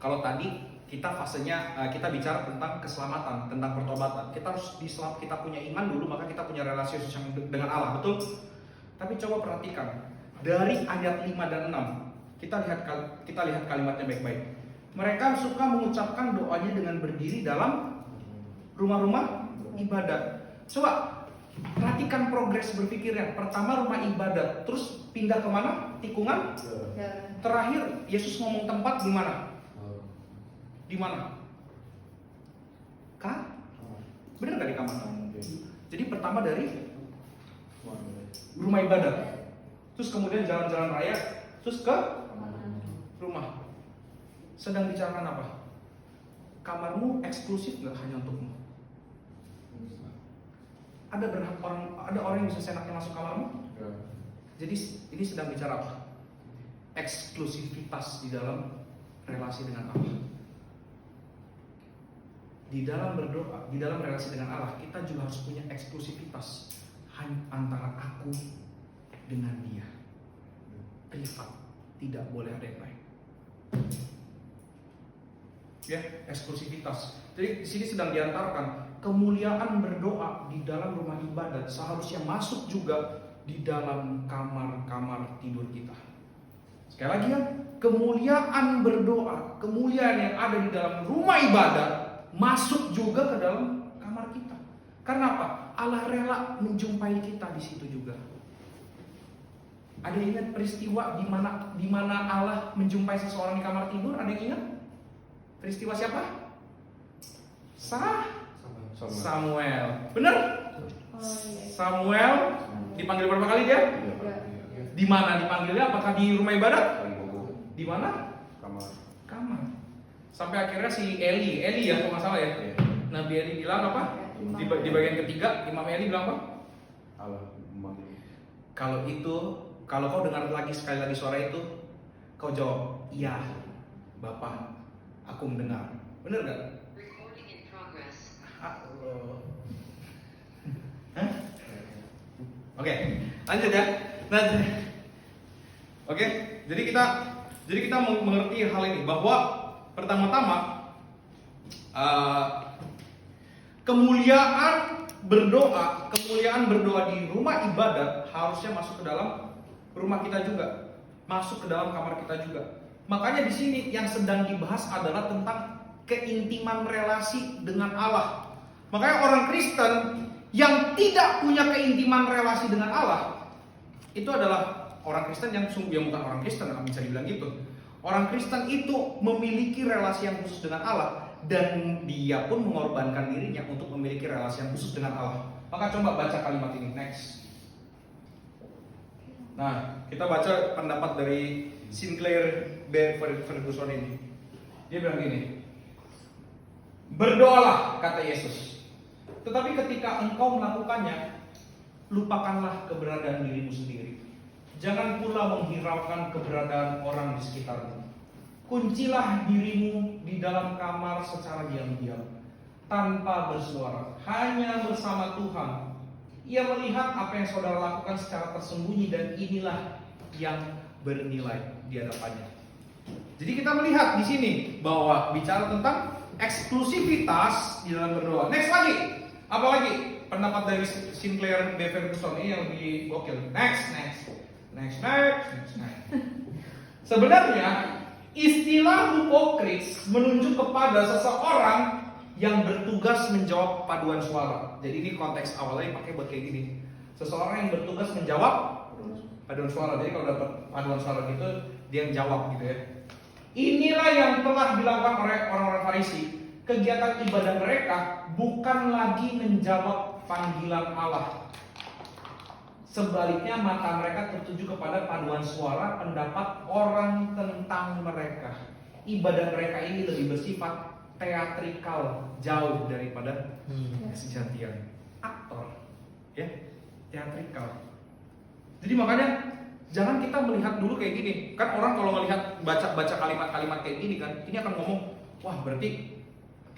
kalau tadi kita fasenya kita bicara tentang keselamatan, tentang pertobatan. Kita harus kita punya iman dulu, maka kita punya relasi khusus dengan Allah, betul? Tapi coba perhatikan dari ayat 5 dan 6. Kita lihat kalimatnya baik-baik. Mereka suka mengucapkan doanya dengan berdiri dalam rumah-rumah ibadat. Coba perhatikan progres berpikirnya. Pertama rumah ibadat, terus pindah kemana? Tikungan. Terakhir Yesus ngomong tempat di mana? Di mana? Benar nggak di kamar? Jadi pertama dari rumah ibadat, terus kemudian jalan-jalan raya, terus ke rumah. Sedang bicarakan apa? Kamarmu eksklusif nggak hanya untukmu? Ada orang yang bisa seenaknya masuk kamarmu? Jadi ini sedang bicara apa? Eksklusivitas di dalam relasi dengan Allah. Di dalam berdoa, di dalam relasi dengan Allah, kita juga harus punya eksklusivitas antara aku dengan Dia. Privat, tidak boleh ada yang lain. Ya, eksklusivitas. Jadi di sini sedang diantarkan kemuliaan berdoa di dalam rumah ibadat seharusnya masuk juga di dalam kamar-kamar tidur kita. Sekali lagi ya, kemuliaan berdoa, kemuliaan yang ada di dalam rumah ibadat masuk juga ke dalam kamar kita. Karena apa? Allah rela menjumpai kita di situ juga. Ada yang ingat peristiwa di mana Allah menjumpai seseorang di kamar tidur? Ada yang ingat? Peristiwa siapa? Samuel. Benar? Samuel dipanggil berapa kali dia? Di mana dipanggilnya? Apakah di rumah ibadat? Di mana? Kamar. Sampai akhirnya si Eli ya, kalau nggak salah ya. Nabi Eli bilang apa? Di bagian ketiga, Imam Eli bilang apa? Kalau kau dengar sekali lagi suara itu, kau jawab, iya, Bapak, aku mendengar. Bener gak? Recording in progress. Oke, lanjut ya. Oke, jadi kita mengerti hal ini bahwa pertama-tama kemuliaan berdoa di rumah ibadat harusnya masuk ke dalam rumah kita juga, masuk ke dalam kamar kita juga. Makanya di sini yang sedang dibahas adalah tentang keintiman relasi dengan Allah. Makanya orang Kristen yang tidak punya keintiman relasi dengan Allah itu adalah orang Kristen yang bukan orang Kristen, nggak bisa dibilang gitu. Orang Kristen itu memiliki relasi yang khusus dengan Allah dan dia pun mengorbankan dirinya untuk memiliki relasi yang khusus dengan Allah. Maka coba baca kalimat ini, next. Nah, kita baca pendapat dari Sinclair B. Ferguson ini. Dia bilang gini, berdoalah, kata Yesus. Tetapi ketika engkau melakukannya, lupakanlah keberadaan dirimu sendiri. Jangan pula menghiraukan keberadaan orang di sekitarmu. Kuncilah dirimu di dalam kamar secara diam-diam, tanpa bersuara, hanya bersama Tuhan. Ia melihat apa yang saudara lakukan secara tersembunyi dan inilah yang bernilai di hadapannya. Jadi kita melihat di sini bahwa bicara tentang eksklusivitas di dalam berdoa. Next lagi, apa lagi? Pendapat dari Sinclair B. Ferguson ini yang lebih gokil. Next. Sebenarnya istilah hipokrit menunjuk kepada seseorang yang bertugas menjawab paduan suara. Jadi ini konteks awalnya pakai buat kayak gini. Seseorang yang bertugas menjawab paduan suara. Jadi kalau dapat paduan suara gitu, dia yang jawab gitu ya. Inilah yang telah dilakukan oleh orang-orang Farisi. Kegiatan ibadah mereka bukan lagi menjawab panggilan Allah. Sebaliknya mata mereka tertuju kepada paduan suara pendapat orang tentang mereka. Ibadah mereka ini lebih bersifat teatrikal, jauh daripada kesejatian. Aktor, ya, teatrikal. Jadi makanya jangan kita melihat dulu kayak gini. Kan orang kalau melihat baca kalimat-kalimat kayak gini kan, ini akan ngomong, wah berarti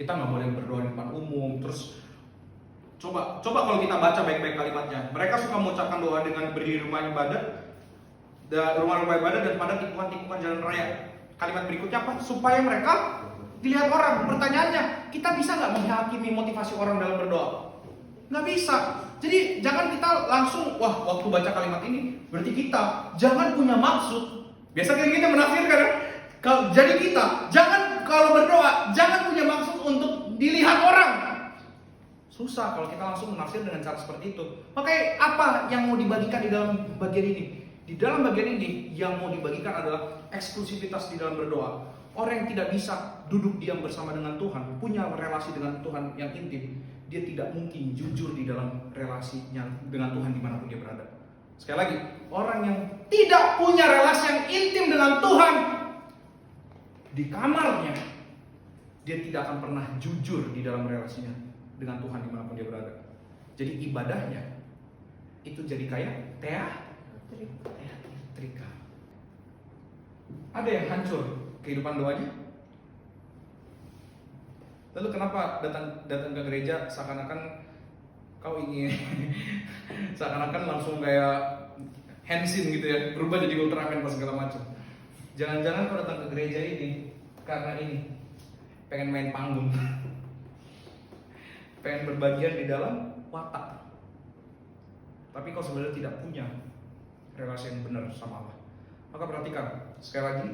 kita nggak boleh berdoa di depan umum. Terus coba kalau kita baca baik-baik kalimatnya. Mereka suka mengucapkan doa dengan berdiri rumah ibadah dan pada tikungan-tikungan jalan raya. Kalimat berikutnya apa? Supaya mereka dilihat orang. Pertanyaannya, kita bisa nggak menghakimi motivasi orang dalam berdoa? Nggak bisa. Jadi jangan kita langsung, wah waktu baca kalimat ini berarti kita jangan punya maksud. Biasa kayak kita menafsirkan kan? Jadi kita jangan kalau berdoa jangan punya maksud untuk dilihat orang. Susah kalau kita langsung menafsir dengan cara seperti itu. Makanya apa yang mau dibagikan di dalam bagian ini? Di dalam bagian ini yang mau dibagikan adalah eksklusivitas di dalam berdoa. Orang yang tidak bisa duduk diam bersama dengan Tuhan, punya relasi dengan Tuhan yang intim, dia tidak mungkin jujur di dalam relasinya dengan Tuhan dimanapun dia berada. Sekali lagi, orang yang tidak punya relasi yang intim dengan Tuhan di kamarnya, dia tidak akan pernah jujur di dalam relasinya dengan Tuhan dimanapun dia berada. Jadi ibadahnya itu jadi kayak teatrikal. Ada yang hancur kehidupan doanya. Lalu kenapa datang ke gereja seakan-akan kau ingin seakan-akan langsung kayak Henshin gitu ya, berubah jadi Ultraman pas segala macam. Jangan-jangan kau datang ke gereja ini karena ini pengen main panggung. Pengen berbagian di dalam watak. Tapi kau sebenarnya tidak punya relasi yang benar sama Allah. Maka perhatikan, sekali lagi,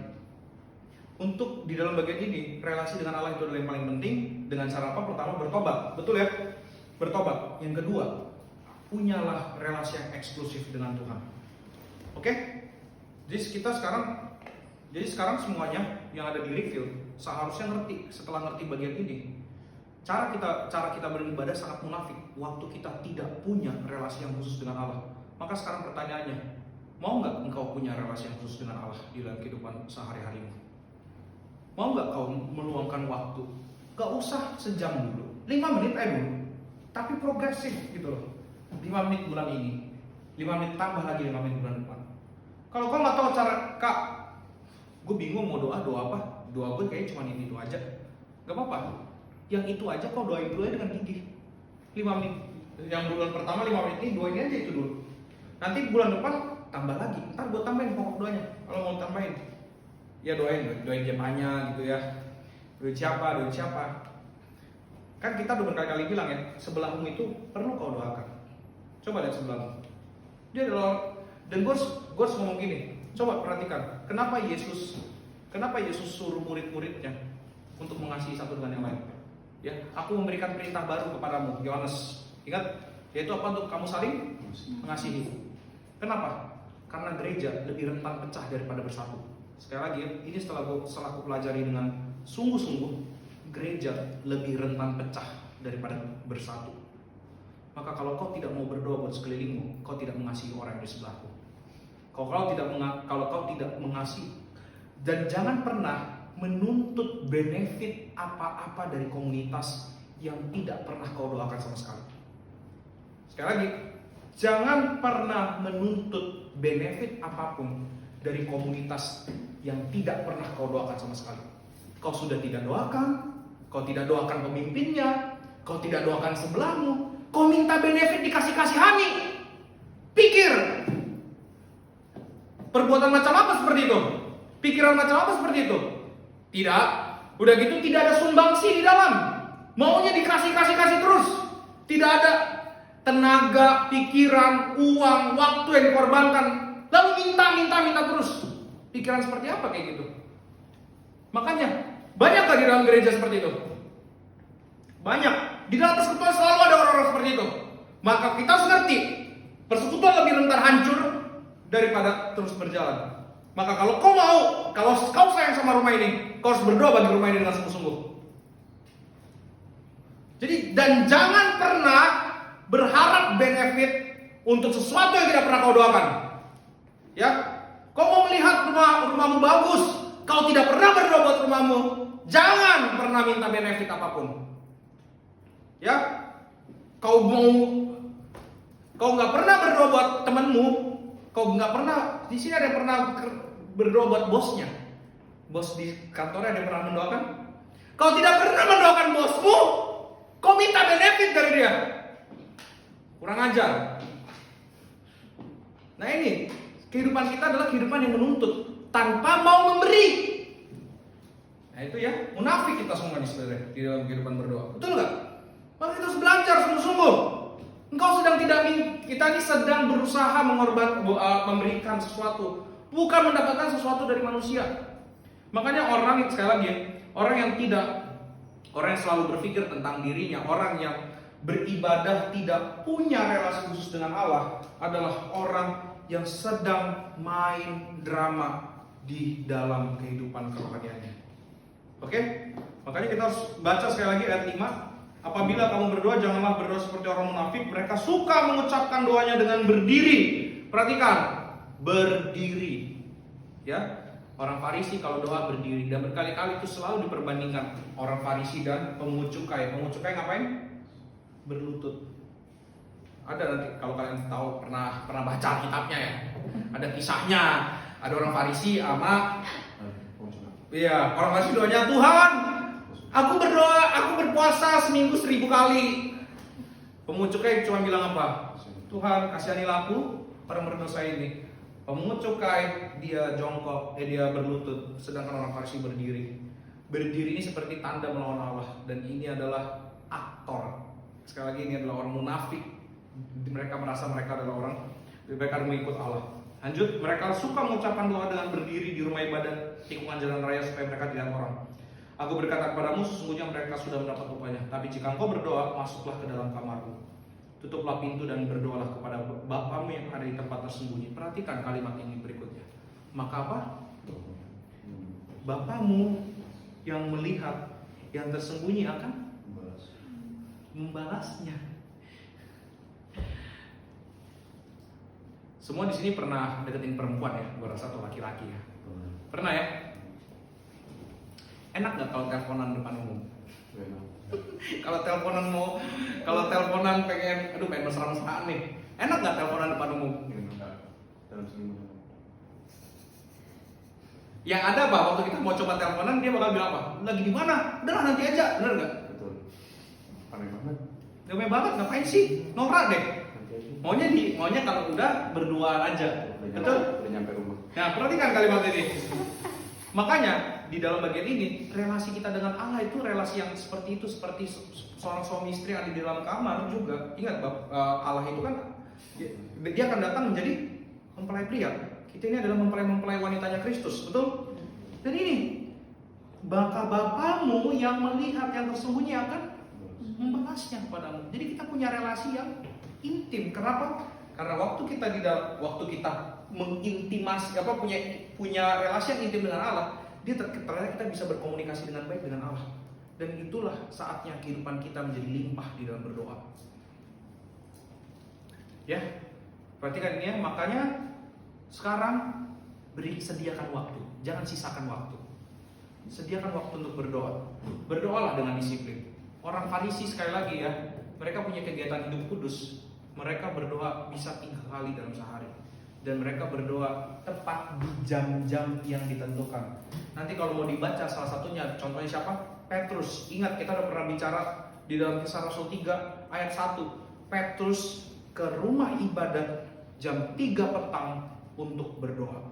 untuk di dalam bagian ini, relasi dengan Allah itu adalah yang paling penting. Dengan cara apa? Pertama, bertobat. Betul ya? Bertobat. Yang kedua, punyalah relasi yang eksklusif dengan Tuhan. Oke? Jadi sekarang semuanya yang ada di Reveal seharusnya ngerti. Setelah ngerti bagian ini, cara kita beribadah sangat munafik waktu kita tidak punya relasi yang khusus dengan Allah. Maka sekarang pertanyaannya, mau nggak engkau punya relasi yang khusus dengan Allah di dalam kehidupan sehari-harimu? Mau nggak kau meluangkan waktu? Gak usah sejam dulu, 5 menit dulu, tapi progresif gitu loh. 5 menit bulan ini, 5 menit tambah lagi 5 menit bulan depan. Kalau kau nggak tahu cara, Kak, gue bingung mau doa apa? Doa gue kayaknya cuma itu aja. Gak apa-apa. Yang itu aja kau doain dulu dengan gigih. 5 menit. Yang bulan pertama 5 menit ini doain aja itu dulu. Nanti bulan depan tambah lagi. Ntar gue tambahin pokok doanya. Kalau mau tambahin, ya doain jemaahnya gitu ya. Doain siapa. Kan kita udah berkali-kali bilang ya, sebelahmu itu perlu kau doakan. Coba lihat sebelahmu. Dia adalah, dan gue harus ngomong gini. Coba perhatikan, kenapa Yesus suruh murid-muridnya untuk mengasihi satu dengan yang lain? Ya, aku memberikan perintah baru kepadamu, Yohanes. Ingat, yaitu apa? Untuk kamu saling mengasihi. Kenapa? Karena gereja lebih rentan pecah daripada bersatu. Sekali lagi, ini setelah aku pelajari dengan sungguh-sungguh, gereja lebih rentan pecah daripada bersatu. Maka kalau kau tidak mau berdoa buat sekelilingmu, kau tidak mengasihi orang yang di sebelahmu. Kalau kau tidak mengasihi, dan jangan pernah menuntut benefit apa-apa dari komunitas yang tidak pernah kau doakan sama sekali. Sekali lagi, jangan pernah menuntut benefit apapun dari komunitas yang tidak pernah kau doakan sama sekali. Kau sudah tidak doakan, kau tidak doakan pemimpinnya, kau tidak doakan sebelahmu, kau minta benefit dikasih kasihani. Pikir, Perbuatan macam apa seperti itu? Pikiran macam apa seperti itu? Tidak. Udah gitu tidak ada sumbangsi di dalam. Maunya dikasih terus. Tidak ada tenaga, pikiran, uang, waktu yang dikorbankan. Lalu minta terus. Pikiran seperti apa kayak gitu? Makanya banyak di dalam gereja seperti itu. Banyak. Di dalam persekutuan selalu ada orang-orang seperti itu. Maka kita harus ngerti, persekutuan lebih rentan hancur daripada terus berjalan. Maka kalau kau sayang sama rumah ini, kau harus berdoa bagi rumah ini dengan sungguh-sungguh. Jadi, dan jangan pernah berharap benefit untuk sesuatu yang tidak pernah kau doakan. Ya, kau mau melihat rumahmu bagus, kau tidak pernah berdoa buat rumahmu, jangan pernah minta benefit apapun. Ya, kau nggak pernah berdoa buat temanmu, kau nggak pernah. Di sini ada yang pernah berdoa buat bosnya, bos di kantornya ada yang pernah mendoakan. Kau tidak pernah mendoakan bosmu, kau minta benefit dari dia, kurang ajar. Nah ini kehidupan kita adalah kehidupan yang menuntut tanpa mau memberi. Nah itu ya munafik kita semua nih sebenarnya di dalam kehidupan berdoa, betul nggak? Maka kita harus belajar sungguh-sungguh. Kita ini sedang berusaha memberikan sesuatu, bukan mendapatkan sesuatu dari manusia. Makanya orang yang selalu berpikir tentang dirinya, orang yang beribadah tidak punya relasi khusus dengan Allah adalah orang yang sedang main drama di dalam kehidupan kerohaniannya. Oke? Makanya kita harus baca sekali lagi ayat 5. Apabila kamu berdoa, janganlah berdoa seperti orang munafik. Mereka suka mengucapkan doanya dengan berdiri. Perhatikan, berdiri. Ya, orang Farisi kalau doa berdiri, dan berkali-kali itu selalu diperbandingkan orang Farisi dan pemungut cukai. Pemungut cukai ngapain? Berlutut. Ada nanti kalau kalian tahu pernah baca kitabnya ya. Ada kisahnya. Ada orang Farisi sama orang Farisi doanya, Tuhan, aku berpuasa seminggu 1000 kali. Pemungut cukai cuma bilang apa? Tuhan, kasihanilah aku orang berdosa ini. Pemungut cukai dia jongkok, dia berlutut, sedangkan orang Farisi berdiri. Berdiri ini seperti tanda melawan Allah, dan ini adalah aktor. Sekali lagi ini adalah orang munafik. Mereka merasa mereka adalah orang, mereka mengikut Allah. Lanjut, mereka suka mengucapkan doa dengan berdiri di rumah ibadat, tikungan jalan raya supaya mereka dilihat orang. Aku berkata kepadamu, sesungguhnya mereka sudah mendapat upahnya. Tapi jika engkau berdoa, masuklah ke dalam kamarmu, tutuplah pintu dan berdoalah kepada Bapamu yang ada di tempat tersembunyi. Perhatikan kalimat ini berikutnya. Maka apa? Bapamu yang melihat yang tersembunyi akan membalasnya. Semua di sini pernah deketin perempuan ya, gue rasa, atau laki-laki ya. Pernah ya? Enak nggak kalau teleponan depan umum? Kalau teleponan pengen mesra-mesraan nih, enak nggak teleponan depan umum? Yang ada apa? Waktu kita mau coba teleponan, dia bakal bilang apa? Lagi di mana? Udah nanti aja, bener nggak? Betul. Aneh banget. Aneh banget, ngapain sih? Norak deh. Maunya kalau udah berdua aja. Betul? Udah nyampe rumah. Nah, perhatikan kalimat ini. Makanya di dalam bagian ini, relasi kita dengan Allah itu relasi yang seperti itu, seperti seorang suami istri ada di dalam kamar juga. Ingat, Allah itu kan dia akan datang menjadi mempelai pria. Kita ini adalah mempelai wanitanya Kristus, betul? Dan ini Bapamu yang melihat yang tersembunyi akan membalasnya kepadamu. Jadi kita punya relasi yang intim. Kenapa? Karena waktu kita mengintimasi punya relasi yang intim dengan Allah, ternyata kita bisa berkomunikasi dengan baik dengan Allah. Dan itulah saatnya kehidupan kita menjadi limpah di dalam berdoa. Ya, perhatikan ini ya. Makanya sekarang sediakan waktu, jangan sisakan waktu. Sediakan waktu untuk berdoa. Berdoalah dengan disiplin. Orang Farisi sekali lagi ya, mereka punya kegiatan hidup kudus. Mereka berdoa bisa 3 kali dalam sehari. Dan mereka berdoa tepat di jam-jam yang ditentukan. Nanti kalau mau dibaca salah satunya, contohnya siapa? Petrus. Ingat, kita udah pernah bicara di dalam Kisah Rasul 3 ayat 1. Petrus ke rumah ibadat jam 3 petang untuk berdoa.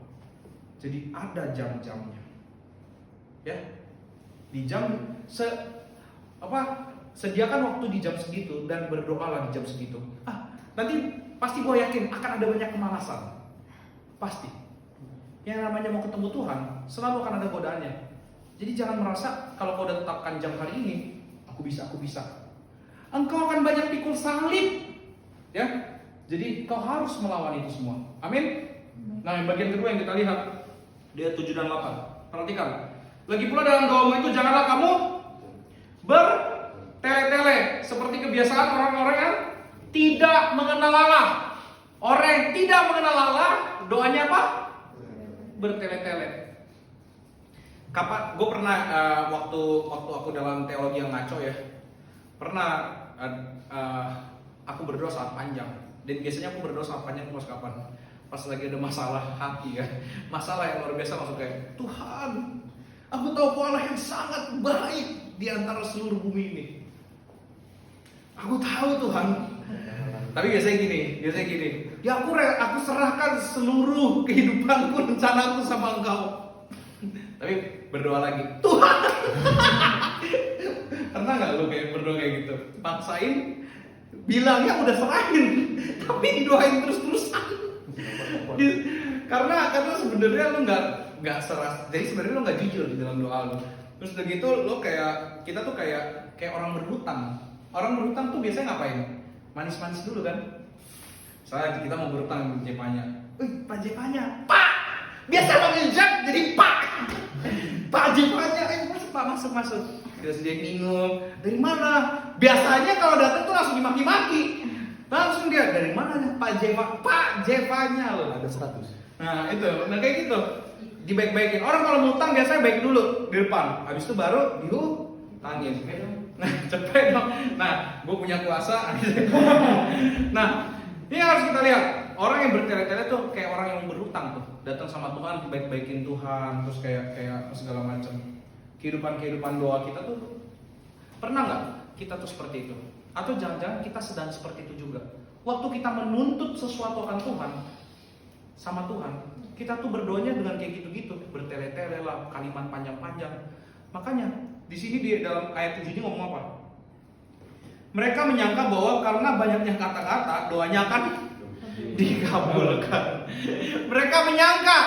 Jadi ada jam-jamnya. Ya. Di jam sediakan waktu di jam segitu dan berdoalah di jam segitu. Nanti pasti gue yakin akan ada banyak kemalasan. Pasti. Yang namanya mau ketemu Tuhan, selalu akan ada godaannya. Jadi jangan merasa kalau kau udah tetapkan jam hari ini, aku bisa. Engkau akan banyak pikul salib. Ya. Jadi kau harus melawan itu semua. Amin. Nah, yang bagian kedua yang kita lihat di ayat 7 dan 8. Perhatikan. Lagi pula dalam doamu itu janganlah kamu bertele-tele seperti kebiasaan orang-orang yang tidak mengenal Allah. Orang yang tidak mengenal Allah, doanya apa? Bertele-tele. Kapan? Gue pernah waktu aku dalam teologi yang ngaco ya, pernah aku berdoa saat panjang. Dan biasanya aku berdoa saat panjang pas kapan? Pas lagi ada masalah hati kan, masalah yang luar biasa, masuk kayak Tuhan, aku tahu Kau Allah yang sangat baik di antara seluruh bumi ini. Aku tahu Tuhan. Tapi biasanya gini, ya aku serahkan seluruh kehidupanku, rencanaku sama Engkau. Tapi berdoa lagi, Tuhan. Pernah nggak lu kayak berdoa kayak gitu? Paksain, bilangnya udah serahin, tapi doain terus-terusan. Karena sebenarnya lu nggak seras, jadi sebenarnya lu nggak jujur di dalam doa lu. Terus udah gitu lu kita tuh kayak orang berhutang. Orang berhutang tuh biasanya ngapain? Manis-manis dulu kan. Soalnya kita mau berhutang Jepanya. Pak Jepanya, Pak. Biasa panggil Jack jadi Pak. Pak Jepanya, masuk. Terus dia bingung, dari mana? Biasanya kalau datang tuh langsung dimaki-maki. Langsung dia, dari mana Pak Jepanya loh. Ada status. Nah itu, kayak gitu. Dibaik-baikin. Orang kalau mau utang biasanya baik dulu di depan. Habis itu baru diutangin. Nah cepet dong. Nah gue punya kuasa. Nah ini harus kita lihat. Orang yang bertele-tele tuh kayak orang yang berhutang tuh. Datang sama Tuhan, baik-baikin Tuhan. Terus kayak segala macam. Kehidupan doa kita tuh pernah nggak kita tuh seperti itu? Atau jangan-jangan kita sedang seperti itu juga. Waktu kita menuntut sesuatu akan Tuhan, sama Tuhan, kita tuh berdoanya dengan kayak gitu-gitu, bertele-tele lah, kalimat panjang-panjang. Makanya di sini di dalam ayat 7 ini ngomong apa? Mereka menyangka bahwa karena banyaknya kata-kata, doanya akan dikabulkan. Mereka menyangka.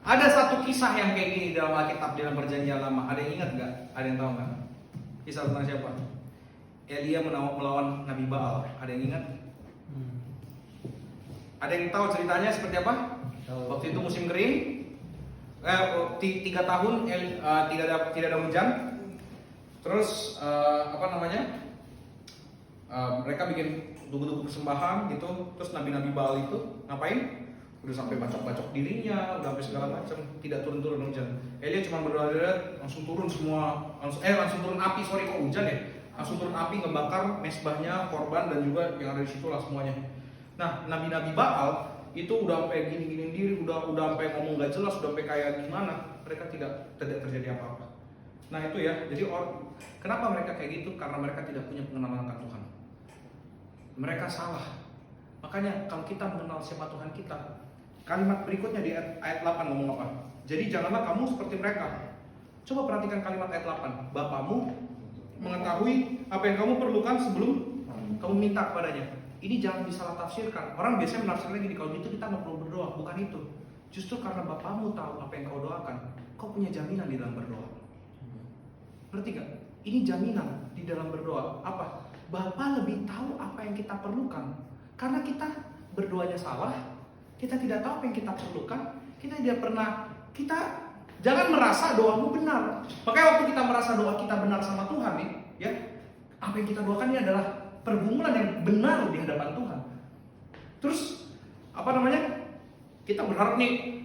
Ada satu kisah yang kayak gini dalam Alkitab, dalam Perjanjian Lama. Ada yang ingat nggak? Ada yang tahu nggak? Kisah tentang siapa? Elia melawan Nabi Baal. Ada yang ingat? Ada yang tahu ceritanya seperti apa? Waktu itu musim kering, 3 tahun tidak ada hujan. Terus mereka bikin tugu-tugu persembahan gitu. Terus nabi-nabi Baal itu ngapain? Udah sampai bacok-bacok dirinya, udah sampai segala macam, tidak turun-turun hujan. Elia cuma berdoa, langsung turun semua, langsung turun api. Sorry, kok hujan ya? Langsung turun api ngebakar mesbahnya, korban dan juga yang ada di situ lah semuanya. Nah, nabi-nabi Baal itu udah sampai gini-gini diri, udah sampai ngomong gak jelas, udah sampai kayak gimana, mereka tidak terjadi apa-apa. Nah itu ya, jadi kenapa mereka kayak gitu? Karena mereka tidak punya pengenalan akan Tuhan. Mereka salah. Makanya kalau kita mengenal siapa Tuhan kita, kalimat berikutnya di ayat 8 ngomong apa? Jadi janganlah kamu seperti mereka. Coba perhatikan kalimat ayat 8. Bapamu mengetahui apa yang kamu perlukan sebelum kamu minta kepadanya. Ini jangan disalah tafsirkan. Orang biasanya menafsirkan gini, kalau gitu kita nggak perlu berdoa. Bukan itu. Justru karena Bapamu tahu apa yang kau doakan, kau punya jaminan di dalam berdoa. Ngerti gak? Ini jaminan di dalam berdoa. Apa? Bapa lebih tahu apa yang kita perlukan. Karena kita berdoanya salah, kita tidak tahu apa yang kita perlukan, kita tidak pernah, jangan merasa doamu benar. Makanya waktu kita merasa doa kita benar sama Tuhan nih, ya, apa yang kita doakan ini adalah pergumulan yang benar di hadapan Tuhan. Terus kita berharap nih,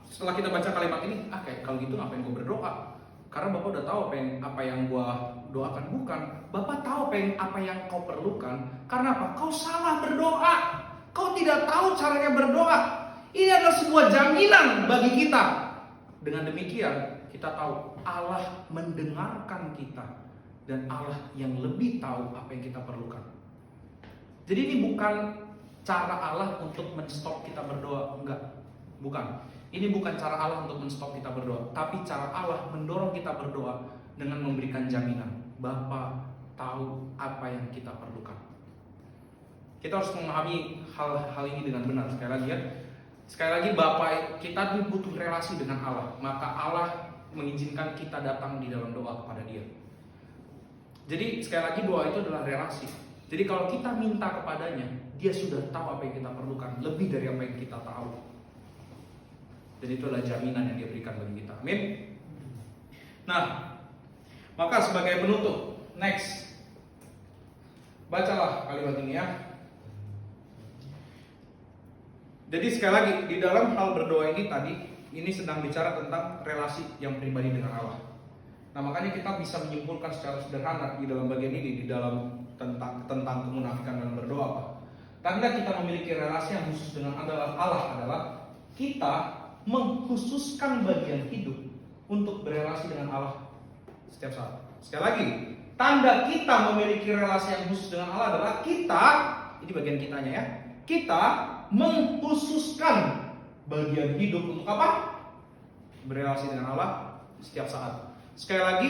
setelah kita baca kalimat ini, kayak kalau gitu ngapain gue berdoa? Karena Bapak udah tahu apa yang gue doakan. Bukan, Bapak tahu apa yang kau perlukan. Karena apa? Kau salah berdoa. Kau tidak tahu caranya berdoa. Ini adalah sebuah jaminan bagi kita. Dengan demikian, kita tahu Allah mendengarkan kita. Dan Allah yang lebih tahu apa yang kita perlukan. Jadi ini bukan cara Allah untuk menstop kita berdoa. Enggak, bukan. Ini bukan cara Allah untuk menstop kita berdoa, tapi cara Allah mendorong kita berdoa dengan memberikan jaminan. Bapa tahu apa yang kita perlukan. Kita harus memahami hal ini dengan benar. Sekali lagi Bapa kita butuh relasi dengan Allah, maka Allah mengizinkan kita datang di dalam doa kepada Dia. Jadi sekali lagi doa itu adalah relasi. Jadi kalau kita minta kepadanya, Dia sudah tahu apa yang kita perlukan, lebih dari apa yang kita tahu. Dan itu adalah jaminan yang Dia berikan bagi kita. Amin. Nah, maka sebagai penutup, next, bacalah kalimat ini ya. Jadi sekali lagi, di dalam hal berdoa ini tadi, ini sedang bicara tentang relasi yang pribadi dengan Allah. Nah makanya kita bisa menyimpulkan secara sederhana di dalam bagian ini, di dalam tentang kemunafikan dalam berdoa apa. Tanda kita memiliki relasi yang khusus dengan Allah adalah kita mengkhususkan bagian hidup untuk berelasi dengan Allah setiap saat. Sekali lagi, tanda kita memiliki relasi yang khusus dengan Allah adalah kita, ini bagian kitanya ya, kita mengkhususkan bagian hidup untuk apa? Berelasi dengan Allah setiap saat. Sekali lagi,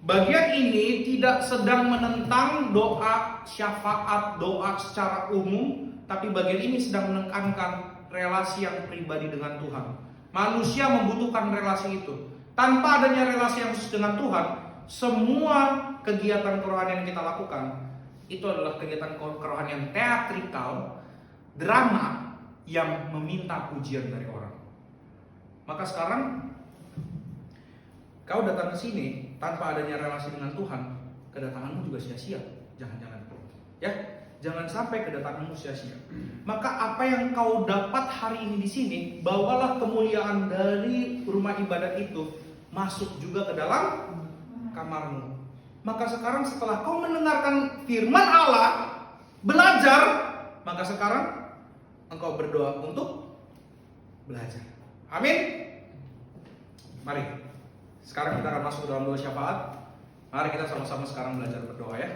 bagian ini tidak sedang menentang doa syafaat, doa secara umum, tapi bagian ini sedang menekankan relasi yang pribadi dengan Tuhan. Manusia membutuhkan relasi itu. Tanpa adanya relasi yang khusus dengan Tuhan, semua kegiatan kerohanian yang kita lakukan itu adalah kegiatan kerohanian teatrikal, drama yang meminta pujian dari orang. Maka sekarang kau datang ke sini tanpa adanya relasi dengan Tuhan, kedatanganmu juga sia-sia. Jangan-jangan, ya, jangan sampai kedatanganmu sia-sia. Maka apa yang kau dapat hari ini di sini, bawalah kemuliaan dari rumah ibadat itu masuk juga ke dalam kamarmu. Maka sekarang setelah kau mendengarkan firman Allah, belajar, maka sekarang engkau berdoa untuk belajar. Amin. Mari. Sekarang kita akan masuk ke dalam doa syafaat. Mari kita sama-sama sekarang belajar berdoa ya.